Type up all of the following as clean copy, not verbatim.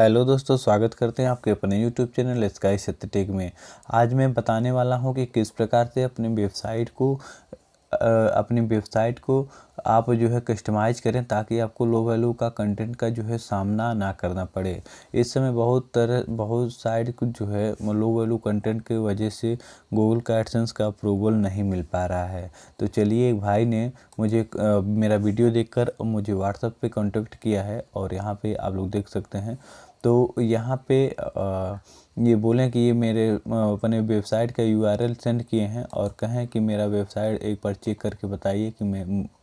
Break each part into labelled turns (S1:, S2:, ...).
S1: Hello दोस्तों, स्वागत करते हैं आपके अपने यूट्यूब चैनल स्काई सत्य टेक में। आज मैं बताने वाला हूं कि किस प्रकार से अपनी वेबसाइट को आप जो है कस्टमाइज करें ताकि आपको लो वैल्यू का कंटेंट का जो है सामना ना करना पड़े। इस समय बहुत साइट को जो है लो वैल्यू कंटेंट की वजह से गूगल का एडसेंस का अप्रूवल नहीं मिल पा रहा है। तो चलिए, एक भाई ने मुझे मेरा वीडियो देखकर मुझे व्हाट्सएप पे कांटेक्ट किया है और यहाँ पे आप लोग देख सकते हैं। तो यहाँ पे ये बोलें कि ये मेरे अपने वेबसाइट का यूआरएल सेंड किए हैं और कहें कि मेरा वेबसाइट एक बार चेक करके बताइए कि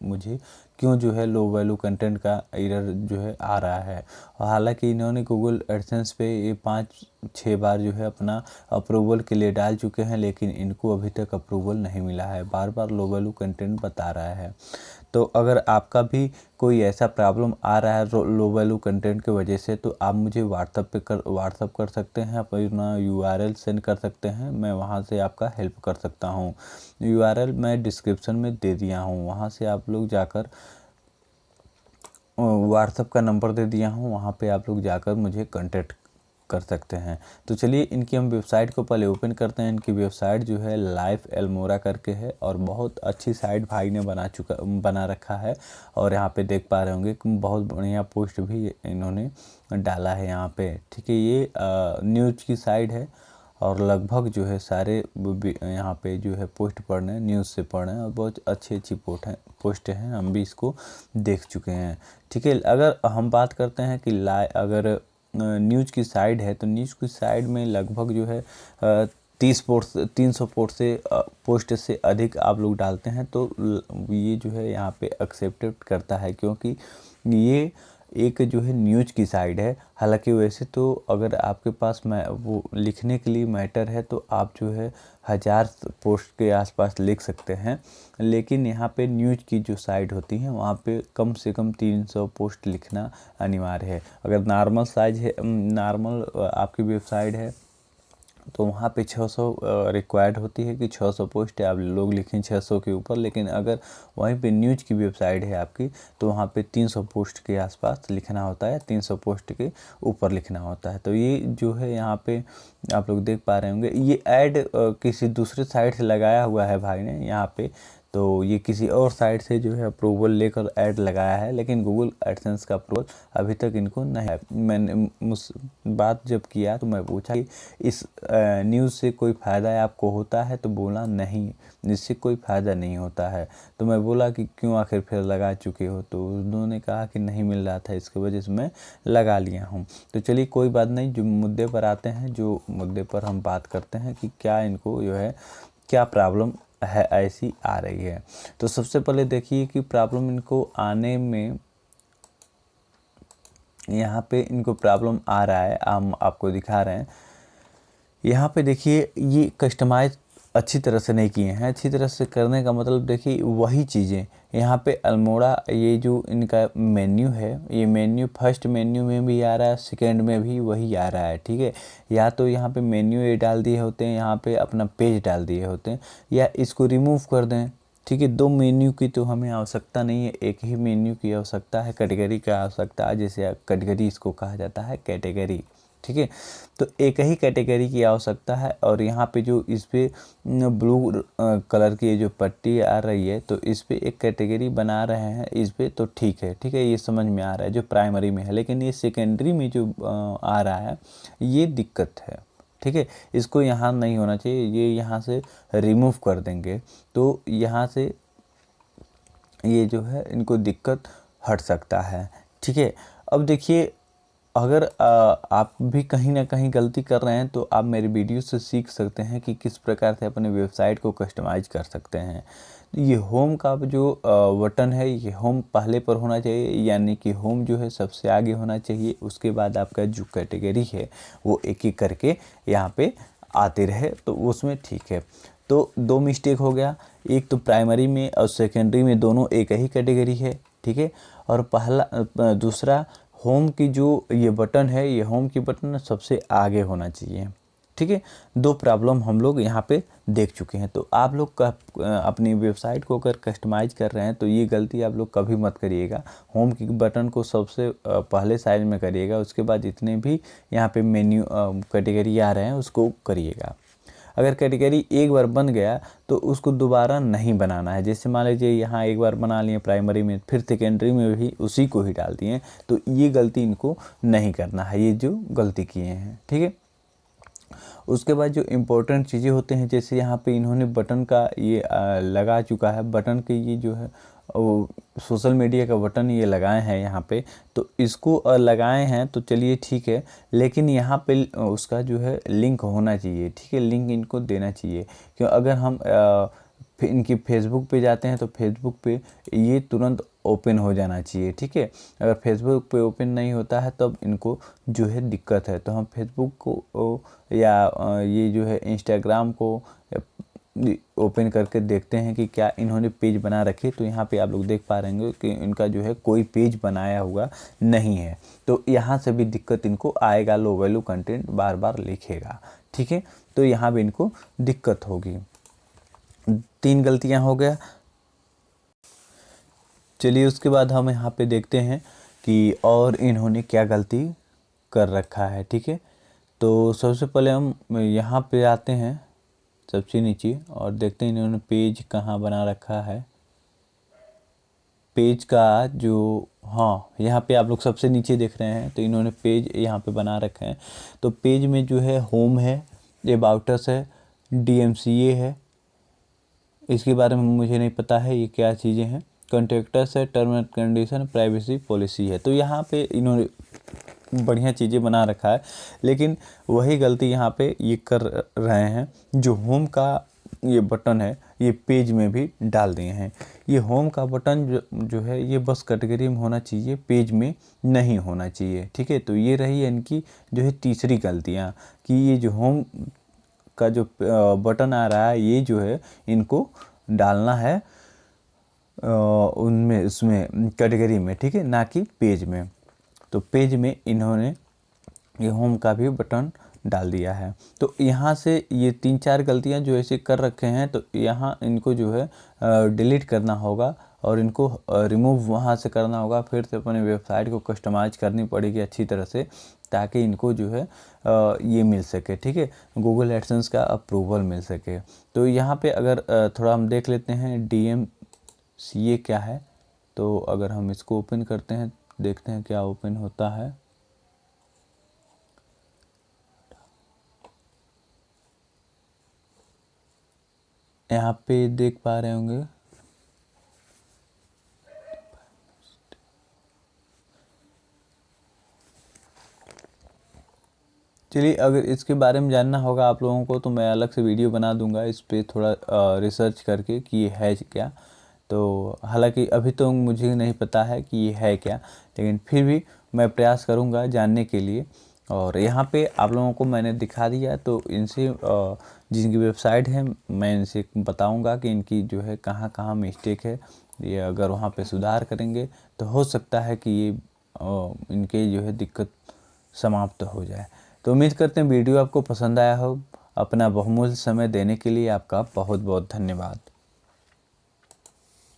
S1: मुझे क्यों जो है लो वैल्यू कंटेंट का एरर जो है आ रहा है। हालांकि इन्होंने गूगल एडसेंस पे ये 5-6 बार जो है अपना अप्रूवल के लिए डाल चुके हैं, लेकिन इनको अभी तक अप्रूवल नहीं मिला है, बार बार लो वैल्यू कंटेंट बता रहा है। तो अगर आपका भी कोई ऐसा प्रॉब्लम आ रहा है लो वैल्यू कंटेंट की वजह से, तो आप मुझे व्हाट्सअप कर सकते हैं, अपना यूआरएल सेंड कर सकते हैं। मैं वहां से आपका हेल्प कर सकता हूं। यूआरएल मैं डिस्क्रिप्शन में दे दिया हूं, वहां से आप लोग जाकर व्हाट्सअप का नंबर दे दिया हूं, वहां पे आप लोग जाकर मुझे कांटेक्ट कर सकते हैं। तो चलिए, इनकी हम वेबसाइट को पहले ओपन करते हैं। इनकी वेबसाइट जो है लाइफ एल्मोरा करके है और बहुत अच्छी साइट भाई ने बना रखा है। और यहाँ पे देख पा रहे होंगे कि बहुत बढ़िया पोस्ट भी इन्होंने डाला है यहाँ पे। ठीक है, ये न्यूज़ की साइट है और लगभग जो है सारे यहाँ पे जो है पोस्ट पढ़ रहे हैं, न्यूज़ से पढ़ रहे हैं और बहुत अच्छी पोस्ट हैं। हम भी इसको देख चुके हैं। ठीक है, अगर हम बात करते हैं कि अगर न्यूज़ की साइड है, तो न्यूज़ की साइड में लगभग जो है 300 पोस्ट से अधिक आप लोग डालते हैं तो ये जो है यहाँ पे एक्सेप्टेड करता है, क्योंकि ये एक जो है न्यूज़ की साइड है। हालांकि वैसे तो अगर आपके पास वो लिखने के लिए मैटर है तो आप जो है 1000 पोस्ट के आसपास लिख सकते हैं, लेकिन यहाँ पे न्यूज़ की जो साइट होती है वहाँ पे कम से कम 300 पोस्ट लिखना अनिवार्य है। अगर नॉर्मल आपकी वेबसाइट है तो वहाँ पे 600 रिक्वायर्ड होती है कि 600 पोस्ट आप लोग लिखें 600 के ऊपर। लेकिन अगर वहीं पे न्यूज़ की वेबसाइट है आपकी तो वहाँ पे 300 पोस्ट के आसपास लिखना होता है, 300 पोस्ट के ऊपर लिखना होता है। तो ये जो है यहाँ पे आप लोग देख पा रहे होंगे, ये ऐड किसी दूसरे साइट से लगाया हुआ है भाई ने यहाँ पे। तो ये किसी और साइट से जो है अप्रूवल लेकर ऐड लगाया है, लेकिन गूगल एडसेंस का अप्रूवल अभी तक इनको नहीं है। मैंने बात जब किया तो मैं पूछा कि इस न्यूज़ से कोई फ़ायदा आपको होता है, तो बोला नहीं, इससे कोई फ़ायदा नहीं होता है। तो मैं बोला कि क्यों आखिर फिर लगा चुके हो, तो उन्होंने कहा कि नहीं मिल रहा था, इसकी वजह से मैं लगा लिया हूँ। तो चलिए, कोई बात नहीं, जो मुद्दे पर आते हैं, जो मुद्दे पर हम बात करते हैं कि क्या इनको जो है क्या प्रॉब्लम है ऐसी आ रही है। तो सबसे पहले देखिए कि प्रॉब्लम इनको आने में, यहाँ पे इनको प्रॉब्लम आ रहा है, हम आपको दिखा रहे हैं। यहाँ पे देखिए, ये कस्टमाइज अच्छी तरह से नहीं किए हैं। अच्छी तरह से करने का मतलब देखिए वही चीज़ें यहाँ पे अल्मोड़ा, ये जो इनका मेन्यू है, ये मेन्यू फर्स्ट मेन्यू में भी आ रहा है, सेकंड में भी वही आ रहा है। ठीक है, या तो यहाँ पे मेन्यू ये डाल दिए होते हैं, यहाँ पे अपना पेज डाल दिए होते हैं, या इसको रिमूव कर दें। ठीक है, 2 मेन्यू की तो हमें आवश्यकता नहीं है, एक ही मेन्यू की आवश्यकता है, कैटेगरी का आवश्यकता है, जैसे कैटेगरी इसको कहा जाता है, कैटेगरी। ठीक है, तो एक ही कैटेगरी की आवश्यकता है। और यहाँ पे जो इस पे ब्लू कलर की जो पट्टी आ रही है, तो इस पे एक कैटेगरी बना रहे हैं इस पे, तो ठीक है। ठीक है, ये समझ में आ रहा है जो प्राइमरी में है, लेकिन ये सेकेंडरी में जो आ रहा है ये दिक्कत है। ठीक है, इसको यहाँ नहीं होना चाहिए, ये यहाँ से रिमूव कर देंगे तो यहाँ से ये जो है इनको दिक्कत हट सकता है। ठीक है, अब देखिए, अगर आप भी कहीं ना कहीं गलती कर रहे हैं तो आप मेरी वीडियो से सीख सकते हैं कि किस प्रकार से अपने वेबसाइट को कस्टमाइज कर सकते हैं। ये होम का जो बटन है, ये होम पहले पर होना चाहिए, यानी कि होम जो है सबसे आगे होना चाहिए। उसके बाद आपका जो कैटेगरी है वो एक एक करके यहाँ पे आते रहे, तो उसमें ठीक है। तो 2 मिस्टेक हो गया, एक तो प्राइमरी में और सेकेंडरी में दोनों एक ही कैटेगरी है। ठीक है, और दूसरा होम की जो ये बटन है, ये होम की बटन सबसे आगे होना चाहिए। ठीक है, 2 प्रॉब्लम हम लोग यहाँ पे देख चुके हैं। तो आप लोग का अपनी वेबसाइट को अगर कस्टमाइज़ कर रहे हैं तो ये गलती आप लोग कभी मत करिएगा। होम की बटन को सबसे पहले साइज में करिएगा, उसके बाद जितने भी यहाँ पे मेन्यू कैटेगरी आ रहे हैं उसको करिएगा। अगर कैटेगरी एक बार बन गया तो उसको दोबारा नहीं बनाना है। जैसे मान लीजिए यहाँ एक बार बना लिए प्राइमरी में, फिर सेकेंडरी में भी उसी को ही डाल दिए, तो ये गलती इनको नहीं करना है, ये जो गलती किए हैं, ठीक है। उसके बाद जो इम्पोर्टेंट चीज़ें होते हैं, जैसे यहाँ पे इन्होंने बटन का ये लगा चुका है, बटन के ये जो है वो सोशल मीडिया का बटन ये लगाए हैं यहाँ पे, तो इसको लगाए हैं तो चलिए ठीक है, लेकिन यहाँ पे उसका जो है लिंक होना चाहिए, ठीक है, लिंक इनको देना चाहिए। क्यों, अगर हम इनकी फेसबुक पे जाते हैं तो फेसबुक पे ये तुरंत ओपन हो जाना चाहिए, ठीक है। अगर फेसबुक पे ओपन नहीं होता है तब इनको जो है दिक्कत है। तो हम फेसबुक को या ये जो है इंस्टाग्राम को ओपन करके देखते हैं कि क्या इन्होंने पेज बना रखे। तो यहाँ पे आप लोग देख पा रहे होंगे कि इनका जो है कोई पेज बनाया हुआ नहीं है, तो यहाँ से भी दिक्कत इनको आएगा, लो वैल्यू कंटेंट बार बार लिखेगा, ठीक है। तो यहाँ भी इनको दिक्कत होगी। 3 गलतियाँ हो गया। चलिए उसके बाद हम यहाँ पे देखते हैं कि और इन्होंने क्या गलती कर रखा है, ठीक है। तो सबसे पहले हम यहाँ पे आते हैं सबसे नीचे और देखते हैं इन्होंने पेज कहाँ बना रखा है। पेज का जो, हाँ, यहाँ पे आप लोग सबसे नीचे देख रहे हैं, तो इन्होंने पेज यहाँ पे बना रखे हैं। तो पेज में जो है होम है, अबाउट अस है, DMCA है, इसके बारे में मुझे नहीं पता है ये क्या चीज़ें हैं, कॉन्ट्रैक्टर्स है, term and condition, privacy policy है। तो यहाँ पे इन्होंने बढ़िया चीज़ें बना रखा है, लेकिन वही गलती यहाँ पे ये कर रहे हैं, जो होम का ये बटन है ये पेज में भी डाल दिए हैं। ये होम का बटन जो है ये बस कैटेगरी में होना चाहिए, पेज में नहीं होना चाहिए, ठीक है। तो ये रही इनकी जो है तीसरी गलतियाँ, कि ये जो होम का जो बटन आ रहा है ये जो है इनको डालना है उनमें, उसमें कैटेगरी में, ठीक है, ना कि पेज में। तो पेज में इन्होंने ये होम का भी बटन डाल दिया है। तो यहाँ से ये 3-4 गलतियाँ जो ऐसे कर रखे हैं, तो यहाँ इनको जो है डिलीट करना होगा और इनको रिमूव वहाँ से करना होगा, फिर से अपने वेबसाइट को कस्टमाइज करनी पड़ेगी अच्छी तरह से, ताकि इनको जो है ये मिल सके, ठीक है, गूगल एडसेंस का अप्रूवल मिल सके। तो यहाँ पे अगर थोड़ा हम देख लेते हैं DMCA क्या है। तो अगर हम इसको ओपन करते हैं, देखते हैं क्या ओपन होता है। यहाँ पे देख पा रहे होंगे, चलिए अगर इसके बारे में जानना होगा आप लोगों को तो मैं अलग से वीडियो बना दूंगा इस पे, थोड़ा रिसर्च करके कि ये है क्या। तो हालांकि अभी तो मुझे नहीं पता है कि ये है क्या, लेकिन फिर भी मैं प्रयास करूंगा जानने के लिए। और यहाँ पे आप लोगों को मैंने दिखा दिया, तो इनसे जिनकी वेबसाइट है मैं इनसे बताऊंगा कि इनकी जो है कहाँ कहाँ मिस्टेक है। ये अगर वहाँ पे सुधार करेंगे तो हो सकता है कि ये इनके जो है दिक्कत समाप्त हो जाए। तो उम्मीद करते हैं वीडियो आपको पसंद आया हो। अपना बहुमूल्य समय देने के लिए आपका बहुत बहुत धन्यवाद।